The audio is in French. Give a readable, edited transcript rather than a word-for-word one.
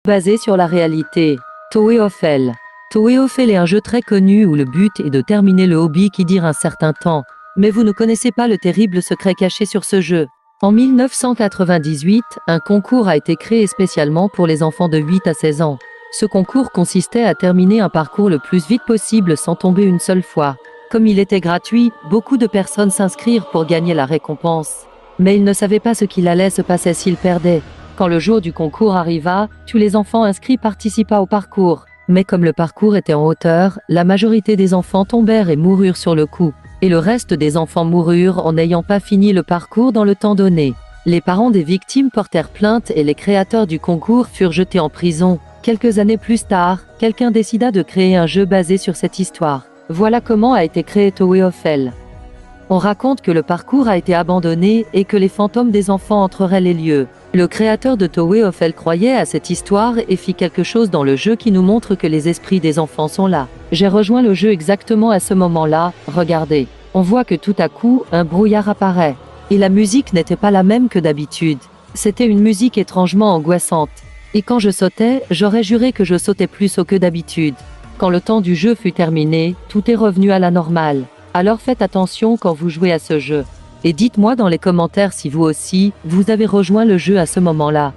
Basé sur la réalité. Toweofel. Toweofel est un jeu très connu où le but est de terminer le hobby qui dure un certain temps. Mais vous ne connaissez pas le terrible secret caché sur ce jeu. En 1998, un concours a été créé spécialement pour les enfants de 8 à 16 ans. Ce concours consistait à terminer un parcours le plus vite possible sans tomber une seule fois. Comme il était gratuit, beaucoup de personnes s'inscrirent pour gagner la récompense. Mais ils ne savaient pas ce qu'il allait se passer s'ils perdaient. Quand le jour du concours arriva, tous les enfants inscrits participaient au parcours. Mais comme le parcours était en hauteur, la majorité des enfants tombèrent et moururent sur le coup. Et le reste des enfants moururent en n'ayant pas fini le parcours dans le temps donné. Les parents des victimes portèrent plainte et les créateurs du concours furent jetés en prison. Quelques années plus tard, quelqu'un décida de créer un jeu basé sur cette histoire. Voilà comment a été créé Toweofel. On raconte que le parcours a été abandonné et que les fantômes des enfants entreraient les lieux. Le créateur de Toweofel croyait à cette histoire et fit quelque chose dans le jeu qui nous montre que les esprits des enfants sont là. J'ai rejoint le jeu exactement à ce moment-là, regardez. On voit que tout à coup, un brouillard apparaît. Et la musique n'était pas la même que d'habitude. C'était une musique étrangement angoissante. Et quand je sautais, j'aurais juré que je sautais plus haut que d'habitude. Quand le temps du jeu fut terminé, tout est revenu à la normale. Alors faites attention quand vous jouez à ce jeu. Et dites-moi dans les commentaires si vous aussi, vous avez rejoint le jeu à ce moment-là.